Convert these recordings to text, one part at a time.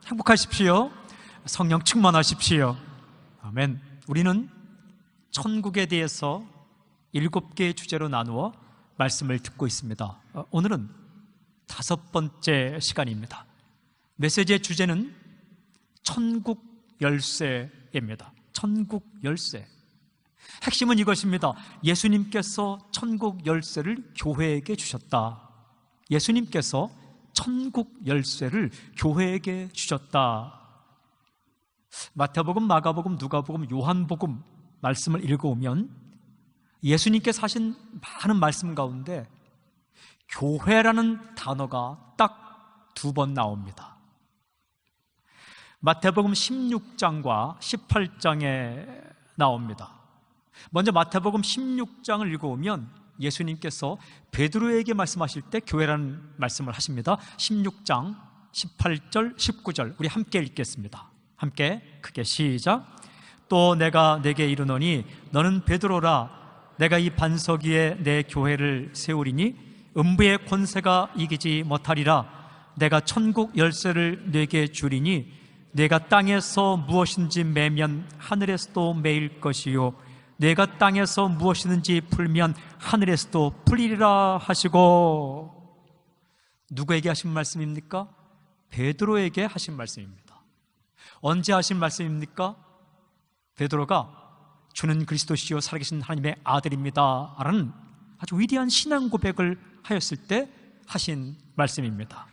행복하십시오. 성령 충만하십시오. 아멘. 우리는 천국에 대해서 7개의 주제로 나누어 말씀을 듣고 있습니다. 오늘은 5번째 시간입니다. 메시지의 주제는 천국 열쇠입니다. 천국 열쇠. 핵심은 이것입니다. 예수님께서 천국 열쇠를 교회에게 주셨다. 예수님께서 천국 열쇠를 교회에게 주셨다. 마태복음, 마가복음, 누가복음, 요한복음 말씀을 읽어오면 예수님께서 하신 많은 말씀 가운데 교회라는 단어가 딱 2번 나옵니다. 마태복음 16장과 18장에 나옵니다. 먼저 마태복음 16장을 읽어오면 예수님께서 베드로에게 말씀하실 때 교회라는 말씀을 하십니다. 16장 18절, 19절 우리 함께 읽겠습니다. 함께 크게 시작. 또 내가 네게 이르노니 너는 베드로라. 내가 이 반석 위에 내 교회를 세우리니 음부의 권세가 이기지 못하리라. 내가 천국 열쇠를 네게 주리니 내가 땅에서 무엇인지 매면 하늘에서도 매일 것이요 내가 땅에서 무엇이든지 풀면 하늘에서도 풀리리라 하시고, 누구에게 하신 말씀입니까? 베드로에게 하신 말씀입니다. 언제 하신 말씀입니까? 베드로가 주는 그리스도시요 살아계신 하나님의 아들입니다 라는 아주 위대한 신앙 고백을 하였을 때 하신 말씀입니다.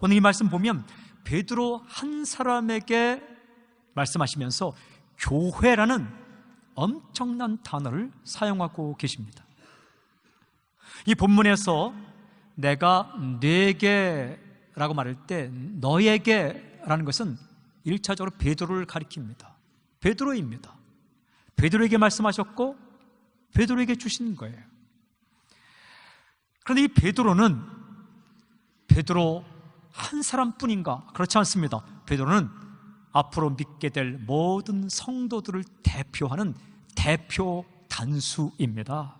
오늘 이 말씀 보면 베드로 한 사람에게 말씀하시면서 교회라는 엄청난 단어를 사용하고 계십니다. 이 본문에서 내가 네게라고 말할 때 너에게라는 것은 1차적으로 베드로를 가리킵니다. 베드로입니다. 베드로에게 말씀하셨고 베드로에게 주신 거예요. 그런데 이 베드로는 베드로 한 사람뿐인가? 그렇지 않습니다. 베드로는 앞으로 믿게 될 모든 성도들을 대표하는 대표 단수입니다.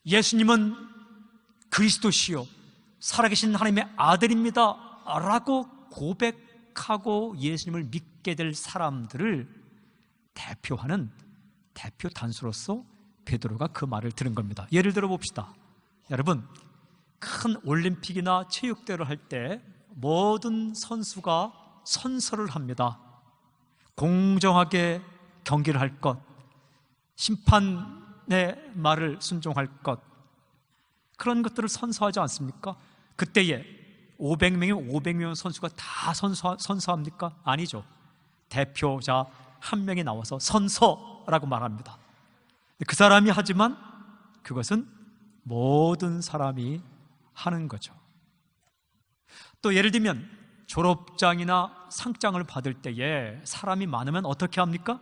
예수님은 그리스도시요 살아계신 하나님의 아들입니다 라고 고백하고 예수님을 믿게 될 사람들을 대표하는 대표 단수로서 베드로가 그 말을 들은 겁니다. 예를 들어 봅시다. 여러분, 큰 올림픽이나 체육대회를 할 때 모든 선수가 선서를 합니다. 공정하게 경기를 할 것, 심판의 말을 순종할 것, 그런 것들을 선서하지 않습니까? 그때에 500명의 500명 선수가 다 선서합니까? 아니죠. 대표자 한 명이 나와서 선서라고 말합니다. 그 사람이 하지만 그것은 모든 사람이 하는 거죠. 또 예를 들면 졸업장이나 상장을 받을 때에 사람이 많으면 어떻게 합니까?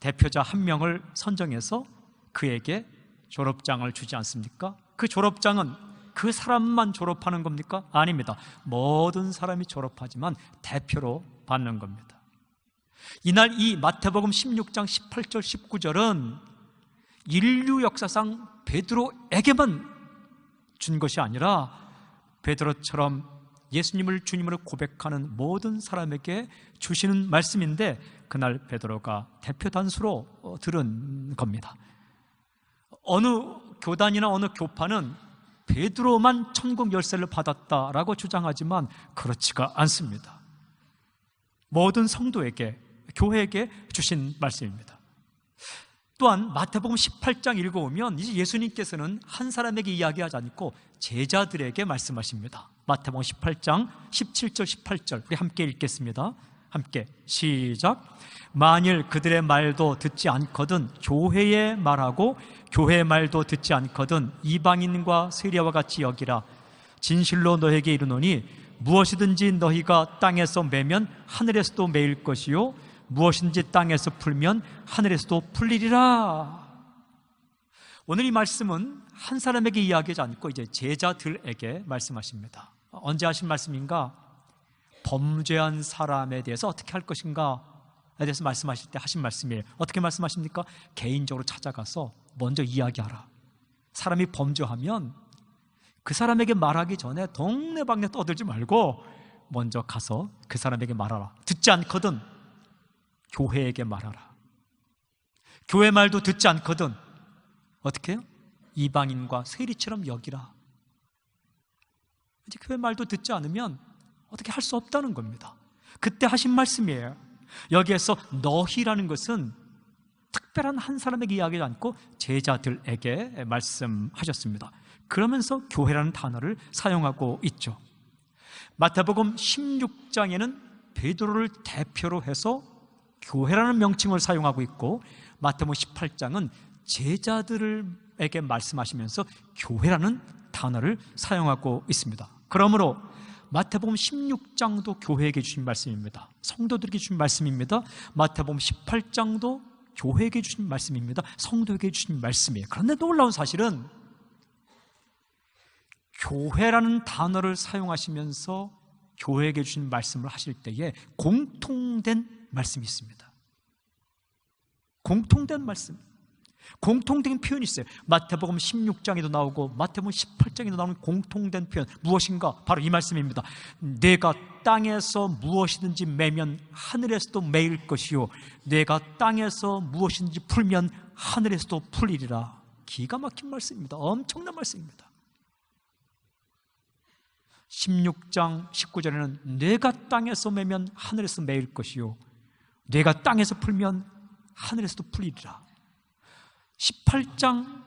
대표자 한 명을 선정해서 그에게 졸업장을 주지 않습니까? 그 졸업장은 그 사람만 졸업하는 겁니까? 아닙니다. 모든 사람이 졸업하지만 대표로 받는 겁니다. 이날 이 마태복음 16장 18절 19절은 인류 역사상 베드로에게만 준 것이 아니라 베드로처럼 예수님을 주님으로 고백하는 모든 사람에게 주시는 말씀인데, 그날 베드로가 대표 단수로 들은 겁니다. 어느 교단이나 어느 교파는 베드로만 천국 열쇠를 받았다라고 주장하지만 그렇지가 않습니다. 모든 성도에게, 교회에게 주신 말씀입니다. 또한 마태복음 18장 읽어오면 이제 예수님께서는 한 사람에게 이야기하지 않고 제자들에게 말씀하십니다. 마태복음 18장 17절 18절 우리 함께 읽겠습니다. 함께 시작. 만일 그들의 말도 듣지 않거든 교회의 말하고 교회의 말도 듣지 않거든 이방인과 세리와 같이 여기라. 진실로 너에게 이르노니 무엇이든지 너희가 땅에서 매면 하늘에서도 매일 것이요 무엇인지 땅에서 풀면 하늘에서도 풀리리라. 오늘 이 말씀은 한 사람에게 이야기하지 않고 이제 제자들에게 말씀하십니다. 언제 하신 말씀인가? 범죄한 사람에 대해서 어떻게 할 것인가에 대해서 말씀하실 때 하신 말씀이에요. 어떻게 말씀하십니까? 개인적으로 찾아가서 먼저 이야기하라. 사람이 범죄하면 그 사람에게 말하기 전에 동네방네 떠들지 말고 먼저 가서 그 사람에게 말하라. 듣지 않거든 교회에게 말하라. 교회 말도 듣지 않거든 어떻게 해요? 이방인과 세리처럼 여기라. 이제 교회 말도 듣지 않으면 어떻게 할 수 없다는 겁니다. 그때 하신 말씀이에요. 여기에서 너희라는 것은 특별한 한 사람에게 이야기하지 않고 제자들에게 말씀하셨습니다. 그러면서 교회라는 단어를 사용하고 있죠. 마태복음 16장에는 베드로를 대표로 해서 교회라는 명칭을 사용하고 있고, 마태복음 18장은 제자들에게 말씀하시면서 교회라는 단어를 사용하고 있습니다. 그러므로 마태복음 16장도 교회에게 주신 말씀입니다. 성도들에게 주신 말씀입니다. 마태복음 18장도 교회에게 주신 말씀입니다. 성도에게 주신 말씀이에요. 그런데 놀라운 사실은 교회라는 단어를 사용하시면서 교회에게 주신 말씀을 하실 때에 공통된 말씀이 있습니다. 공통된 말씀, 공통된 표현이 있어요. 마태복음 16장에도 나오고 마태복음 18장에도 나오는 공통된 표현, 무엇인가? 바로 이 말씀입니다. 내가 땅에서 무엇이든지 매면 하늘에서도 매일 것이요, 내가 땅에서 무엇이든지 풀면 하늘에서도 풀리리라. 기가 막힌 말씀입니다. 엄청난 말씀입니다. 16장 19절에는 내가 땅에서 매면 하늘에서 매일 것이요, 내가 땅에서 풀면 하늘에서도 풀리리라. 18장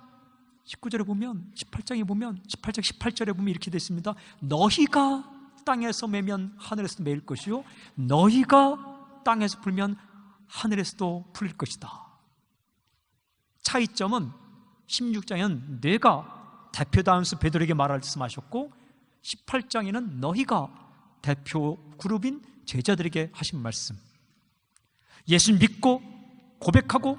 19절에 보면, 18장 18절에 보면 이렇게 되어 있습니다. 너희가 땅에서 매면 하늘에서도 매일 것이요, 너희가 땅에서 풀면 하늘에서도 풀릴 것이다. 차이점은 16장에는 내가 대표다운스 베드로에게 말씀하셨고, 18장에는 너희가 대표 그룹인 제자들에게 하신 말씀, 예수를 믿고 고백하고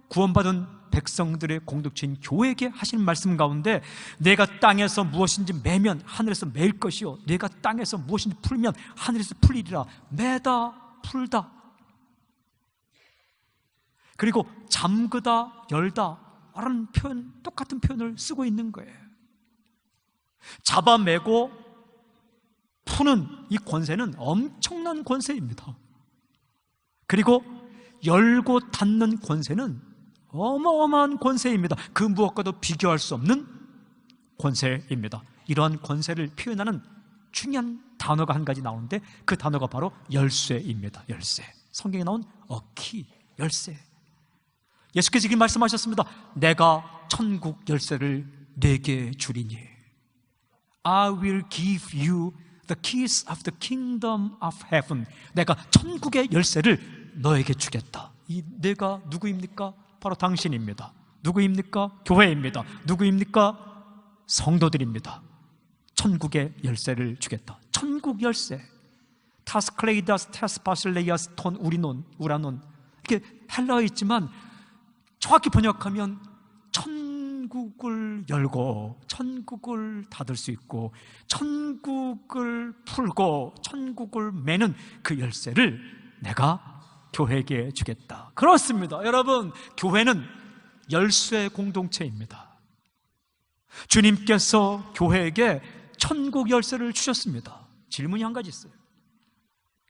구원받은 백성들의 공동체인 교회에게 하신 말씀 가운데, 내가 땅에서 무엇인지 매면 하늘에서 매일 것이요, 내가 땅에서 무엇인지 풀면 하늘에서 풀리리라. 매다, 풀다, 그리고 잠그다, 열다 라는 표현, 똑같은 표현을 쓰고 있는 거예요. 잡아매고 푸는 이 권세는 엄청난 권세입니다. 그리고 열고 닫는 권세는 어마어마한 권세입니다. 그 무엇과도 비교할 수 없는 권세입니다. 이러한 권세를 표현하는 중요한 단어가 한 가지 나오는데, 그 단어가 바로 열쇠입니다. 열쇠. 성경에 나온 키, 열쇠. 예수께서 이렇게 말씀하셨습니다. 내가 천국 열쇠를 내게 주리니, I will give you the keys of the kingdom of heaven. 내가 천국의 열쇠를 너에게 주겠다. 이 내가 누구입니까? 바로 당신입니다. 누구입니까? 교회입니다. 누구입니까? 성도들입니다. 천국의 열쇠를 주겠다. 천국 열쇠. 타스클레이다스, 테스파실레이아스, 톤, 우리논, 우라논, 이렇게 헬라어에 있지만 정확히 번역하면 천국을 열고 천국을 닫을 수 있고, 천국을 풀고 천국을 매는 그 열쇠를 내가 교회에게 주겠다. 그렇습니다. 여러분, 교회는 열쇠 공동체입니다. 주님께서 교회에게 천국 열쇠를 주셨습니다. 질문이 한 가지 있어요.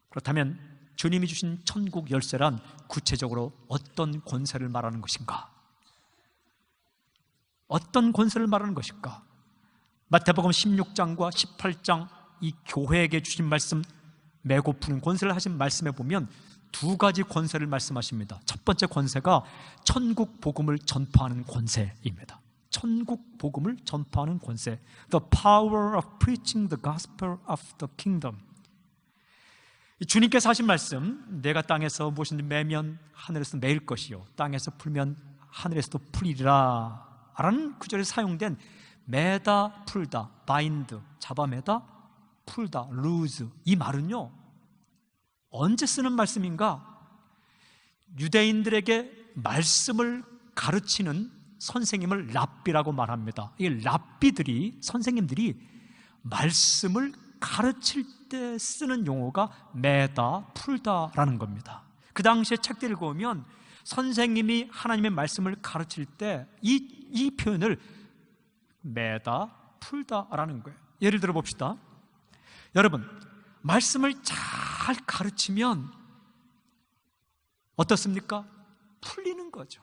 그렇다면 주님이 주신 천국 열쇠란 구체적으로 어떤 권세를 말하는 것인가? 어떤 권세를 말하는 것일까? 마태복음 16장과 18장 이 교회에게 주신 말씀, 매고 푸는 권세를 하신 말씀에 보면 두 가지 권세를 말씀하십니다. 첫 번째 권세가 천국 복음을 전파하는 권세입니다. 천국 복음을 전파하는 권세. The power of preaching the gospel of the kingdom. 주님께서 하신 말씀, 내가 땅에서 무엇인지 매면 하늘에서 매일 것이요, 땅에서 풀면 하늘에서도 풀리리라 라는 구절에 사용된 매다, 풀다, bind, 잡아매다, 풀다, loose, 이 말은요 언제 쓰는 말씀인가? 유대인들에게 말씀을 가르치는 선생님을 랍비라고 말합니다. 이 랍비들이, 선생님들이 말씀을 가르칠 때 쓰는 용어가 매다, 풀다라는 겁니다. 그 당시에 책들 읽어보면 선생님이 하나님의 말씀을 가르칠 때 이 표현을 매다, 풀다라는 거예요. 예를 들어 봅시다. 여러분, 말씀을 잘 가르치면 어떻습니까? 풀리는 거죠.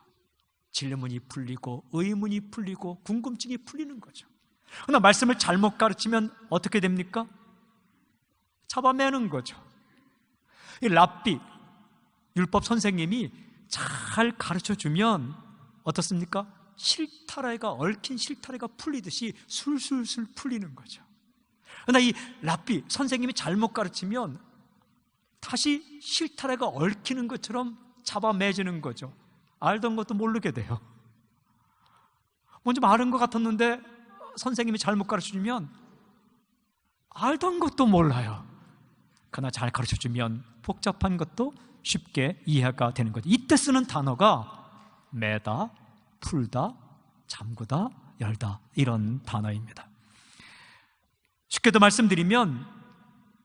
질문이 풀리고 의문이 풀리고 궁금증이 풀리는 거죠. 그러나 말씀을 잘못 가르치면 어떻게 됩니까? 잡아매는 거죠. 이 랍비, 율법 선생님이 잘 가르쳐주면 어떻습니까? 실타래가, 얽힌 실타래가 풀리듯이 술술술 풀리는 거죠. 그러나 이 랍비 선생님이 잘못 가르치면 다시 실타래가 얽히는 것처럼 잡아매지는 거죠. 알던 것도 모르게 돼요. 먼저 아는 것 같았는데 선생님이 잘못 가르쳐주면 알던 것도 몰라요. 그러나 잘 가르쳐주면 복잡한 것도 쉽게 이해가 되는 거죠. 이때 쓰는 단어가 매다, 풀다, 잠그다, 열다, 이런 단어입니다. 쉽게도 말씀드리면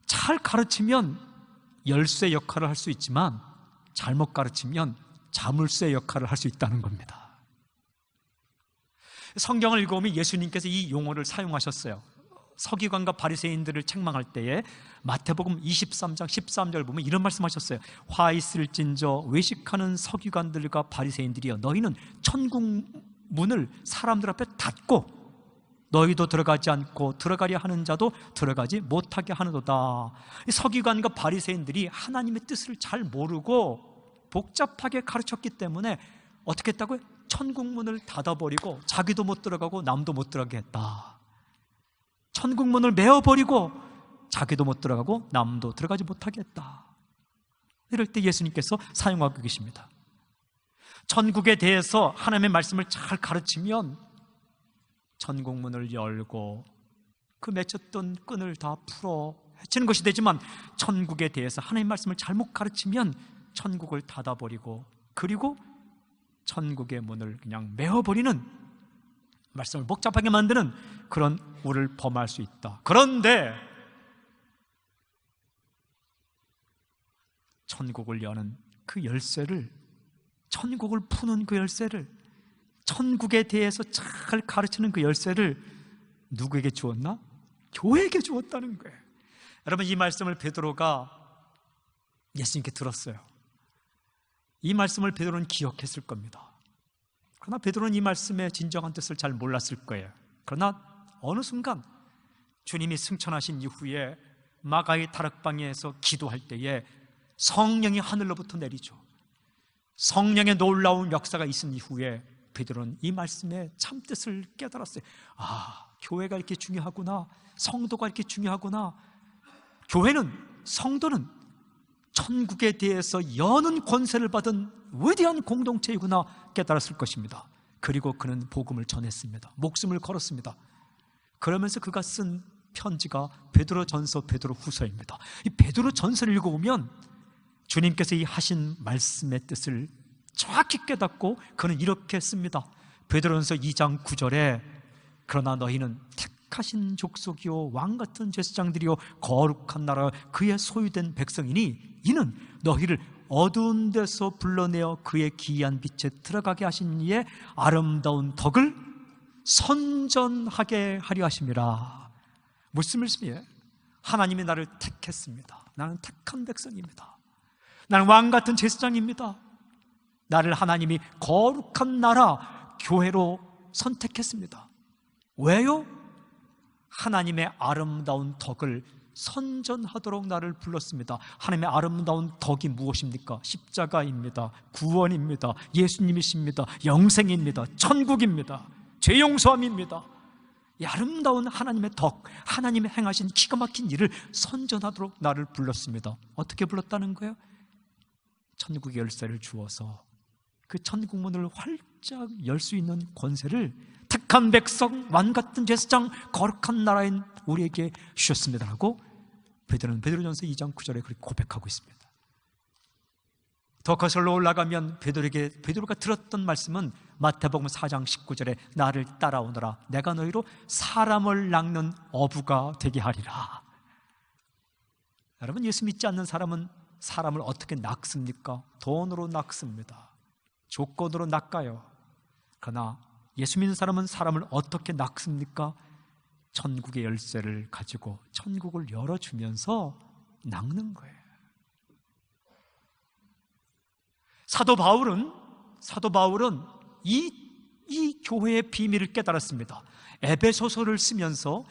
잘 가르치면 열쇠 역할을 할 수 있지만 잘못 가르치면 자물쇠 역할을 할 수 있다는 겁니다. 성경을 읽어보면 예수님께서 이 용어를 사용하셨어요. 서기관과 바리새인들을 책망할 때에 마태복음 23장 13절 보면 이런 말씀하셨어요. 화 있을진저 외식하는 서기관들과 바리새인들이여, 너희는 천국 문을 사람들 앞에 닫고 너희도 들어가지 않고 들어가려 하는 자도 들어가지 못하게 하는도다. 서기관과 바리새인들이 하나님의 뜻을 잘 모르고 복잡하게 가르쳤기 때문에 어떻게 했다고요? 천국 문을 닫아버리고 자기도 못 들어가고 남도 못 들어가게 했다. 천국 문을 메어버리고 자기도 못 들어가고 남도 들어가지 못하게 했다. 이럴 때 예수님께서 사용하고 계십니다. 천국에 대해서 하나님의 말씀을 잘 가르치면 천국 문을 열고 그 맺혔던 끈을 다 풀어 헤치는 것이 되지만, 천국에 대해서 하나님의 말씀을 잘못 가르치면 천국을 닫아버리고 그리고 천국의 문을 그냥 메어버리는, 말씀을 복잡하게 만드는 그런 우를 범할 수 있다. 그런데 천국을 여는 그 열쇠를, 천국을 푸는 그 열쇠를, 천국에 대해서 잘 가르치는 그 열쇠를 누구에게 주었나? 교회에게 주었다는 거예요. 여러분, 이 말씀을 베드로가 예수님께 들었어요. 이 말씀을 베드로는 기억했을 겁니다. 그러나 베드로는 이 말씀의 진정한 뜻을 잘 몰랐을 거예요. 그러나 어느 순간 주님이 승천하신 이후에 마가의 다락방에서 기도할 때에 성령이 하늘로부터 내리죠. 성령의 놀라운 역사가 있은 이후에 베드로는 이 말씀의 참뜻을 깨달았어요. 아, 교회가 이렇게 중요하구나. 성도가 이렇게 중요하구나. 교회는, 성도는 천국에 대해서 여는 권세를 받은 위대한 공동체이구나 깨달았을 것입니다. 그리고 그는 복음을 전했습니다. 목숨을 걸었습니다. 그러면서 그가 쓴 편지가 베드로전서, 베드로후서입니다. 이 베드로전서를 읽어보면 주님께서 이 하신 말씀의 뜻을 정확히 깨닫고 그는 이렇게 씁니다. 베드로전서 2장 9절에 그러나 너희는 택하신 족속이요 왕같은 제사장들이요 거룩한 나라 그의 소유된 백성이니 이는 너희를 어두운 데서 불러내어 그의 기이한 빛에 들어가게 하신 이의 아름다운 덕을 선전하게 하려 하심이라. 무슨 말씀이에요? 하나님이 나를 택했습니다. 나는 택한 백성입니다. 나는 왕같은 제사장입니다. 나를 하나님이 거룩한 나라 교회로 선택했습니다. 왜요? 하나님의 아름다운 덕을 선전하도록 나를 불렀습니다. 하나님의 아름다운 덕이 무엇입니까? 십자가입니다. 구원입니다. 예수님이십니다. 영생입니다. 천국입니다. 죄 용서함입니다. 이 아름다운 하나님의 덕, 하나님의 행하신 기가 막힌 일을 선전하도록 나를 불렀습니다. 어떻게 불렀다는 거예요? 천국의 열쇠를 주어서 그 천국 문을 활짝 열 수 있는 권세를 택한 백성, 왕같은 제사장, 거룩한 나라인 우리에게 주셨습니다라고 베드로는 베드로전서 2장 9절에 그렇게 고백하고 있습니다. 더 거슬러 올라가면 베드로가 들었던 말씀은 마태복음 4장 19절에 나를 따라오너라 내가 너희로 사람을 낚는 어부가 되게 하리라. 여러분, 예수 믿지 않는 사람은 사람을 어떻게 낚습니까? 돈으로 낚습니다. 조건으로 낚아요. 그러나 예수 믿는 사람은 사람을 어떻게 낚습니까? 천국의 열쇠를 가지고 천국을 열어주면서 낚는 거예요. 사도 바울은 이 교회의 비밀을 깨달았습니다. 에베소서를 쓰면서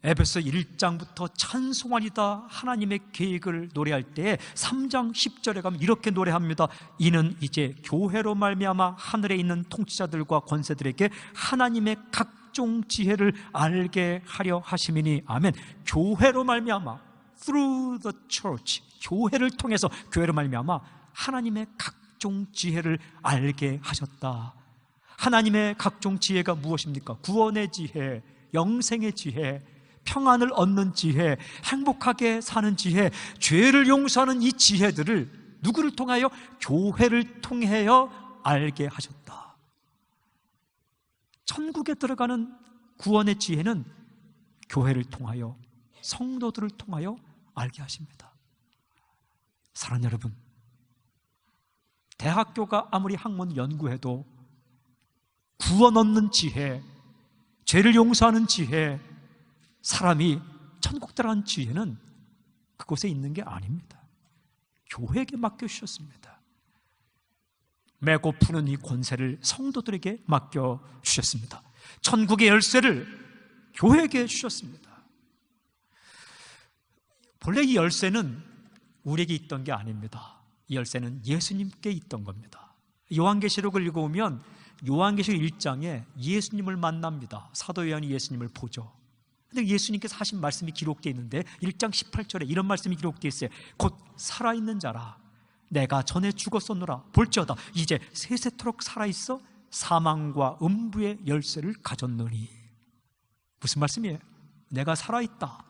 에베소 1장부터 찬송하리다 하나님의 계획을 노래할 때 3장 10절에 가면 이렇게 노래합니다. 이는 이제 교회로 말미암아 하늘에 있는 통치자들과 권세들에게 하나님의 각종 지혜를 알게 하려 하심이니. 아멘. 교회로 말미암아, through the church, 교회를 통해서, 교회로 말미암아 하나님의 각종 지혜를 알게 하셨다. 하나님의 각종 지혜가 무엇입니까? 구원의 지혜, 영생의 지혜, 평안을 얻는 지혜, 행복하게 사는 지혜, 죄를 용서하는 이 지혜들을 누구를 통하여? 교회를 통하여 알게 하셨다. 천국에 들어가는 구원의 지혜는 교회를 통하여, 성도들을 통하여 알게 하십니다. 사랑하는 여러분, 대학교가 아무리 학문 연구해도 구원 얻는 지혜, 죄를 용서하는 지혜, 사람이 천국 들어가는 지혜는 그곳에 있는 게 아닙니다. 교회에게 맡겨주셨습니다. 메고 푸는 이 권세를 성도들에게 맡겨주셨습니다. 천국의 열쇠를 교회에게 주셨습니다. 본래 이 열쇠는 우리에게 있던 게 아닙니다. 이 열쇠는 예수님께 있던 겁니다. 요한계시록을 읽어보면 요한계시록 1장에 예수님을 만납니다. 사도 요한이 예수님을 보죠. 근데 예수님께서 하신 말씀이 기록되어 있는데 1장 18절에 이런 말씀이 기록되어 있어요. 곧 살아있는 자라, 내가 전에 죽었었노라 볼지어다 이제 세세토록 살아있어 사망과 음부의 열쇠를 가졌노니. 무슨 말씀이에요? 내가 살아있다.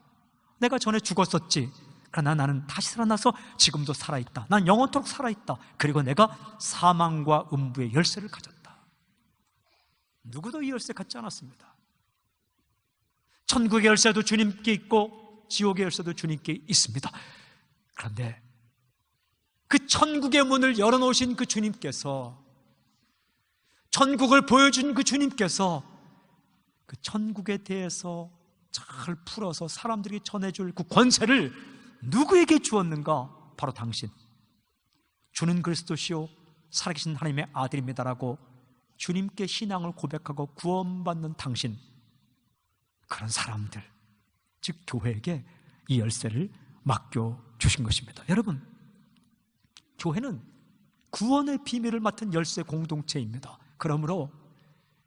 내가 전에 죽었었지. 그러나 나는 다시 살아나서 지금도 살아있다. 난 영원토록 살아있다. 그리고 내가 사망과 음부의 열쇠를 가졌다. 누구도 이 열쇠 갖지 않았습니다. 천국의 열쇠도 주님께 있고 지옥의 열쇠도 주님께 있습니다. 그런데 그 천국의 문을 열어놓으신 그 주님께서, 천국을 보여준 그 주님께서 그 천국에 대해서 잘 풀어서 사람들에게 전해줄 그 권세를 누구에게 주었는가? 바로 당신. 주는 그리스도시요 살아계신 하나님의 아들입니다라고 주님께 신앙을 고백하고 구원받는 당신, 그런 사람들, 즉 교회에게 이 열쇠를 맡겨주신 것입니다. 여러분, 교회는 구원의 비밀을 맡은 열쇠 공동체입니다. 그러므로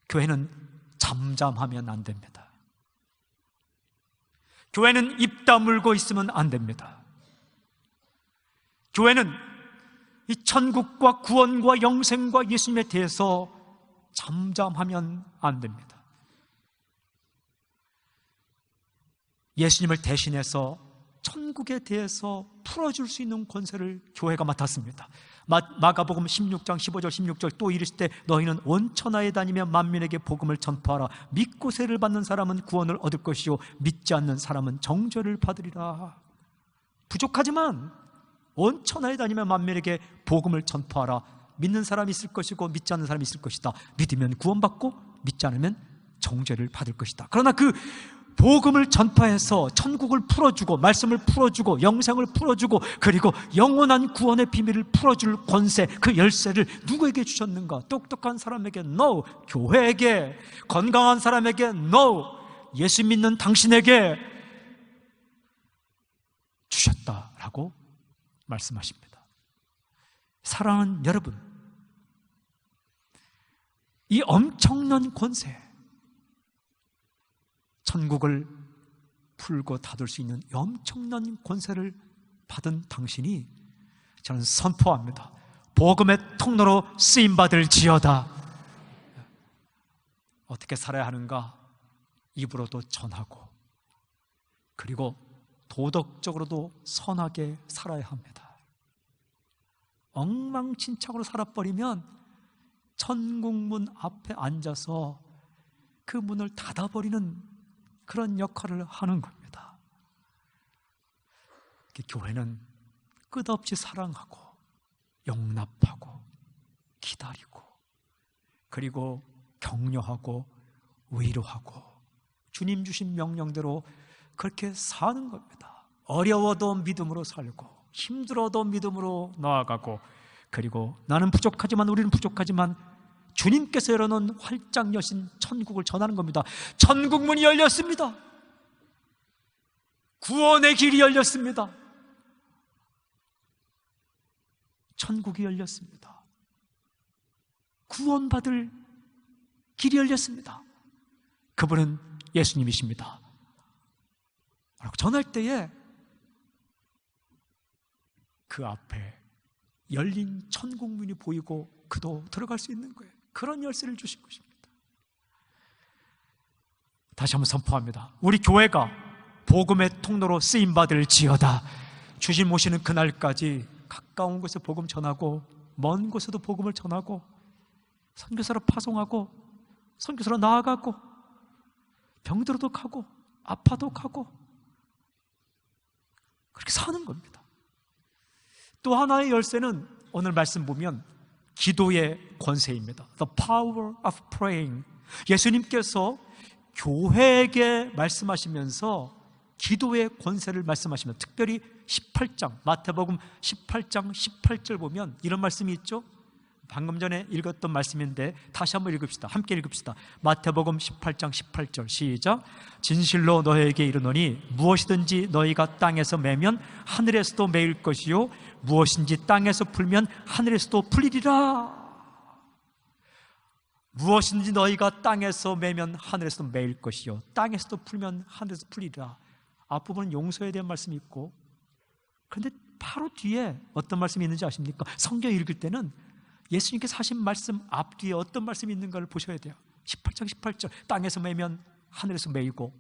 교회는 잠잠하면 안 됩니다. 교회는 입 다물고 있으면 안 됩니다. 교회는 이 천국과 구원과 영생과 예수님에 대해서 잠잠하면 안 됩니다. 예수님을 대신해서 천국에 대해서 풀어줄 수 있는 권세를 교회가 맡았습니다. 마가복음 16장 15절 16절 또 이르실 때 너희는 온 천하에 다니며 만민에게 복음을 전파하라. 믿고 세를 받는 사람은 구원을 얻을 것이요 믿지 않는 사람은 정죄를 받으리라. 부족하지만 온 천하에 다니며 만민에게 복음을 전파하라. 믿는 사람이 있을 것이고 믿지 않는 사람이 있을 것이다. 믿으면 구원받고 믿지 않으면 정죄를 받을 것이다. 그러나 그 복음을 전파해서 천국을 풀어주고 말씀을 풀어주고 영생을 풀어주고 그리고 영원한 구원의 비밀을 풀어줄 권세, 그 열쇠를 누구에게 주셨는가? 똑똑한 사람에게 no, 교회에게, 건강한 사람에게 no, 예수 믿는 당신에게 주셨다라고 말씀하십니다. 사랑하는 여러분, 이 엄청난 권세, 천국을 풀고 닫을 수 있는 엄청난 권세를 받은 당신이, 저는 선포합니다. 복음의 통로로 쓰임받을 지어다. 어떻게 살아야 하는가? 입으로도 전하고 그리고 도덕적으로도 선하게 살아야 합니다. 엉망진창으로 살아버리면 천국문 앞에 앉아서 그 문을 닫아버리는 그런 역할을 하는 겁니다. 교회는 끝없이 사랑하고 용납하고 기다리고 그리고 격려하고 위로하고 주님 주신 명령대로 그렇게 사는 겁니다. 어려워도 믿음으로 살고 힘들어도 믿음으로 나아가고, 그리고 나는 부족하지만, 우리는 부족하지만 주님께서 열어놓은 활짝 여신 천국을 전하는 겁니다. 천국 문이 열렸습니다. 구원의 길이 열렸습니다. 천국이 열렸습니다. 구원받을 길이 열렸습니다. 그분은 예수님이십니다. 전할 때에 그 앞에 열린 천국 문이 보이고 그도 들어갈 수 있는 거예요. 그런 열쇠를 주신 것입니다. 다시 한번 선포합니다. 우리 교회가 복음의 통로로 쓰임받을 지어다. 주님 오시는 그날까지 가까운 곳에 복음 전하고 먼 곳에도 복음을 전하고 선교사로 파송하고 선교사로 나아가고 병들어도 가고 아파도 가고 그렇게 사는 겁니다. 또 하나의 열쇠는 오늘 말씀 보면 기도의 권세입니다. The power of praying. 예수님께서 교회에게 말씀하시면서 기도의 권세를 말씀하시면, 특별히 18장, 마태복음 18장 18절 보면 이런 말씀이 있죠. 방금 전에 읽었던 말씀인데 다시 한번 읽읍시다. 함께 읽읍시다. 마태복음 18장 18절 시작. 진실로 너희에게 이르노니 무엇이든지 너희가 땅에서 매면 하늘에서도 매일 것이요 무엇인지 땅에서 풀면 하늘에서도 풀리리라. 무엇인지 너희가 땅에서 매면 하늘에서도 매일 것이요 땅에서도 풀면 하늘에서 풀리리라. 앞부분은 용서에 대한 말씀이 있고, 그런데 바로 뒤에 어떤 말씀이 있는지 아십니까? 성경 읽을 때는 예수님께서 하신 말씀 앞뒤에 어떤 말씀이 있는가를 보셔야 돼요. 18장 18절 땅에서 매면 하늘에서 매이고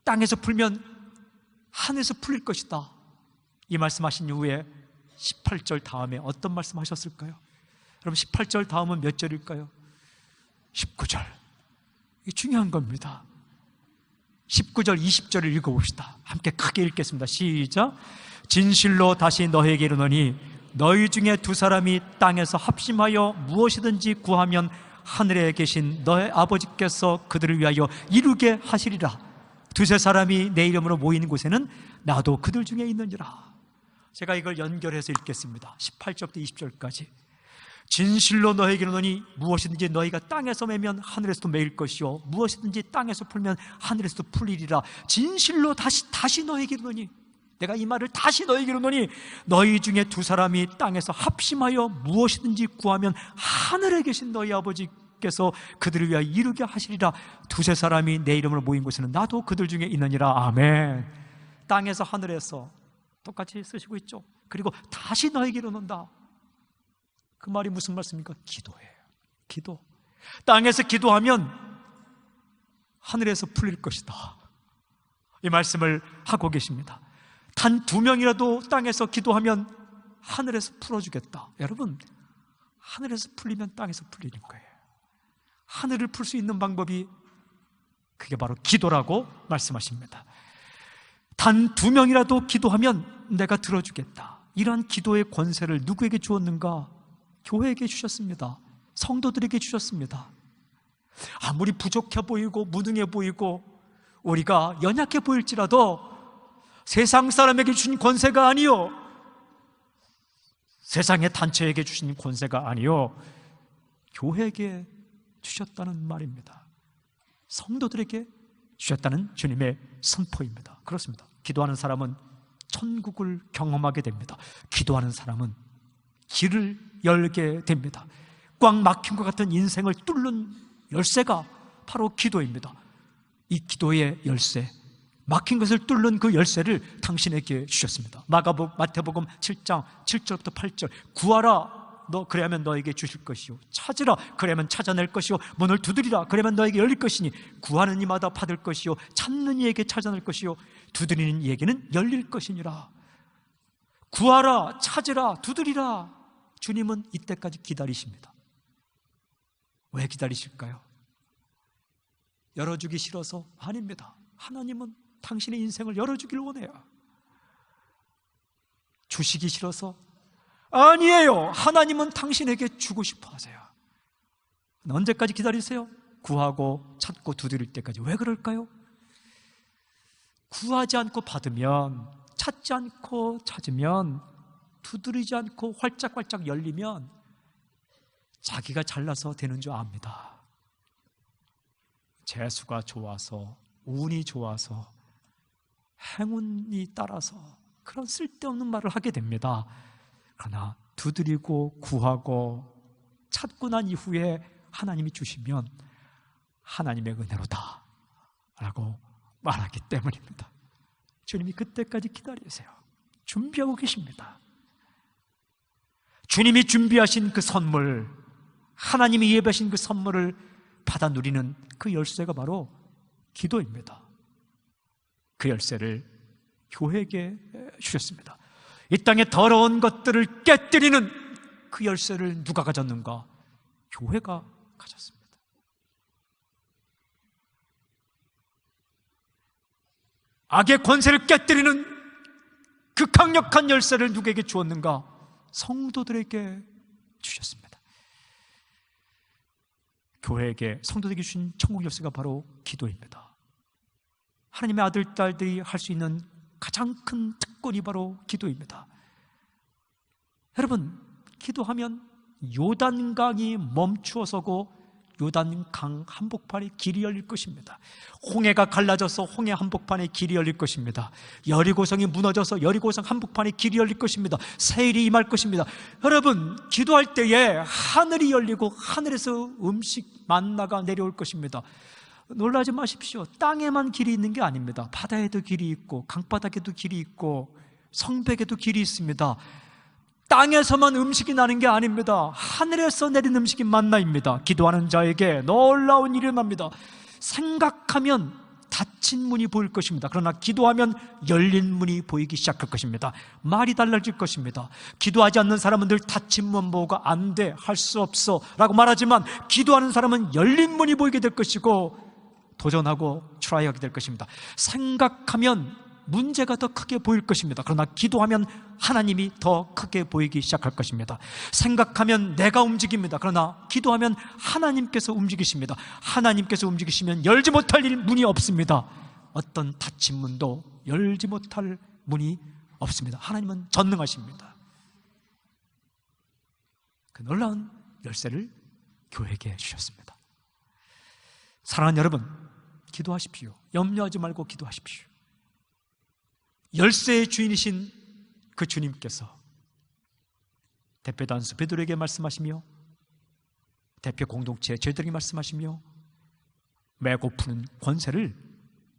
땅에서 풀면 하늘에서 풀릴 것이다. 이 말씀하신 이후에 18절 다음에 어떤 말씀 하셨을까요? 여러분 18절 다음은 몇 절일까요? 19절. 이게 중요한 겁니다. 19절 20절을 읽어봅시다. 함께 크게 읽겠습니다. 시작. 진실로 다시 너희에게 이르노니 너희 중에 두 사람이 땅에서 합심하여 무엇이든지 구하면 하늘에 계신 너의 아버지께서 그들을 위하여 이루게 하시리라. 두세 사람이 내 이름으로 모이는 곳에는 나도 그들 중에 있느니라. 제가 이걸 연결해서 읽겠습니다. 18절부터 20절까지. 진실로 너희에게 이르노니 무엇이든지 너희가 땅에서 매면 하늘에서도 매일 것이요 무엇이든지 땅에서 풀면 하늘에서도 풀리리라. 진실로 다시 너희에게 이르노니, 내가 이 말을 다시 너희에게 이르노니 너희 중에 두 사람이 땅에서 합심하여 무엇이든지 구하면 하늘에 계신 너희 아버지께서 그들을 위하여 이루게 하시리라. 두세 사람이 내 이름으로 모인 곳에는 나도 그들 중에 있느니라. 아멘. 땅에서 하늘에서 똑같이 쓰시고 있죠. 그리고 다시 너희에게 이르는다. 그 말이 무슨 말씀입니까? 기도예요. 기도. 땅에서 기도하면 하늘에서 풀릴 것이다. 이 말씀을 하고 계십니다. 단 2명이라도 땅에서 기도하면 하늘에서 풀어주겠다. 여러분, 하늘에서 풀리면 땅에서 풀리는 거예요. 하늘을 풀 수 있는 방법이 그게 바로 기도라고 말씀하십니다. 단 2명이라도 기도하면 내가 들어주겠다. 이러한 기도의 권세를 누구에게 주었는가? 교회에게 주셨습니다. 성도들에게 주셨습니다. 아무리 부족해 보이고 무능해 보이고 우리가 연약해 보일지라도 세상 사람에게 주신 권세가 아니요, 세상의 단체에게 주신 권세가 아니요, 교회에게 주셨다는 말입니다. 성도들에게 주셨다는 주님의 선포입니다. 그렇습니다. 기도하는 사람은 천국을 경험하게 됩니다. 기도하는 사람은 길을 열게 됩니다. 꽉 막힌 것 같은 인생을 뚫는 열쇠가 바로 기도입니다. 이 기도의 열쇠, 막힌 것을 뚫는 그 열쇠를 당신에게 주셨습니다. 마태복음 7장 7절부터 8절. 구하라, 그래야면 너에게 주실 것이요, 찾으라, 그래야면 찾아낼 것이요, 문을 두드리라, 그래야면 너에게 열릴 것이니, 구하는 이마다 받을 것이요, 찾는 이에게 찾아낼 것이요, 두드리는 이에게는 열릴 것이니라. 구하라, 찾으라, 두드리라. 주님은 이때까지 기다리십니다. 왜 기다리실까요? 열어주기 싫어서? 아닙니다. 하나님은 당신의 인생을 열어주길 원해요. 주시기 싫어서? 아니에요. 하나님은 당신에게 주고 싶어 하세요. 언제까지 기다리세요? 구하고 찾고 두드릴 때까지. 왜 그럴까요? 구하지 않고 받으면, 찾지 않고 찾으면, 두드리지 않고 활짝활짝 열리면 자기가 잘나서 되는 줄 압니다. 재수가 좋아서, 운이 좋아서, 행운이 따라서 그런 쓸데없는 말을 하게 됩니다. 그러나 두드리고 구하고 찾고 난 이후에 하나님이 주시면 하나님의 은혜로다 라고 말하기 때문입니다. 주님이 그때까지 기다리세요. 준비하고 계십니다. 주님이 준비하신 그 선물, 하나님이 예배하신 그 선물을 받아 누리는 그 열쇠가 바로 기도입니다. 그 열쇠를 교회에게 주셨습니다. 이 땅의 더러운 것들을 깨뜨리는 그 열쇠를 누가 가졌는가? 교회가 가졌습니다. 악의 권세를 깨뜨리는 그 강력한 열쇠를 누구에게 주었는가? 성도들에게 주셨습니다. 교회에게, 성도들에게 주신 천국 열쇠가 바로 기도입니다. 하나님의 아들, 딸들이 할 수 있는 가장 큰 특권이 바로 기도입니다. 여러분, 기도하면 요단강이 멈추어서고 요단강 한복판에 길이 열릴 것입니다. 홍해가 갈라져서 홍해 한복판에 길이 열릴 것입니다. 여리고성이 무너져서 여리고성 한복판에 길이 열릴 것입니다. 세일이 임할 것입니다. 여러분, 기도할 때에 하늘이 열리고 하늘에서 음식 만나가 내려올 것입니다. 놀라지 마십시오. 땅에만 길이 있는 게 아닙니다. 바다에도 길이 있고 강바닥에도 길이 있고 성벽에도 길이 있습니다. 땅에서만 음식이 나는 게 아닙니다. 하늘에서 내린 음식이 만나입니다. 기도하는 자에게 놀라운 일이 일어납니다. 생각하면 닫힌 문이 보일 것입니다. 그러나 기도하면 열린 문이 보이기 시작할 것입니다. 말이 달라질 것입니다. 기도하지 않는 사람은 늘 닫힌 문 보고 안 돼, 할 수 없어 라고 말하지만, 기도하는 사람은 열린 문이 보이게 될 것이고 도전하고 트라이하게 될 것입니다. 생각하면 문제가 더 크게 보일 것입니다. 그러나 기도하면 하나님이 더 크게 보이기 시작할 것입니다. 생각하면 내가 움직입니다. 그러나 기도하면 하나님께서 움직이십니다. 하나님께서 움직이시면 열지 못할 문이 없습니다. 어떤 닫힌 문도 열지 못할 문이 없습니다. 하나님은 전능하십니다. 그 놀라운 열쇠를 교회에게 주셨습니다. 사랑하는 여러분, 기도하십시오. 염려하지 말고 기도하십시오. 열쇠의 주인이신 그 주님께서 대표 단수 베드로에게 말씀하시며 대표 공동체 저희들에게 말씀하시며 메고 푸는 권세를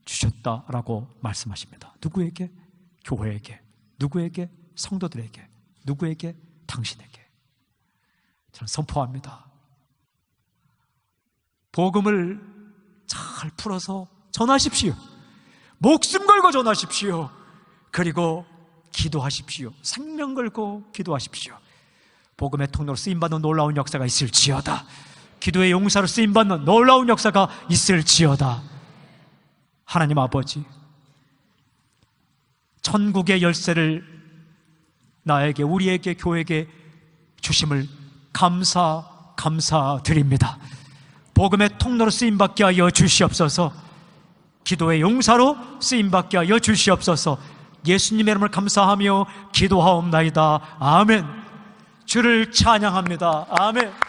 주셨다라고 말씀하십니다. 누구에게? 교회에게. 누구에게? 성도들에게. 누구에게? 당신에게. 저는 선포합니다. 복음을 잘 풀어서 전하십시오. 목숨 걸고 전하십시오. 그리고 기도하십시오. 생명 걸고 기도하십시오. 복음의 통로로 쓰임받는 놀라운 역사가 있을지어다. 기도의 용사로 쓰임받는 놀라운 역사가 있을지어다. 하나님 아버지, 천국의 열쇠를 나에게, 우리에게, 교회에게 주심을 감사드립니다. 복음의 통로로 쓰임받게 하여 주시옵소서. 기도의 용사로 쓰임받게 하여 주시옵소서. 예수님의 이름을 감사하며 기도하옵나이다. 아멘. 주를 찬양합니다. 아멘.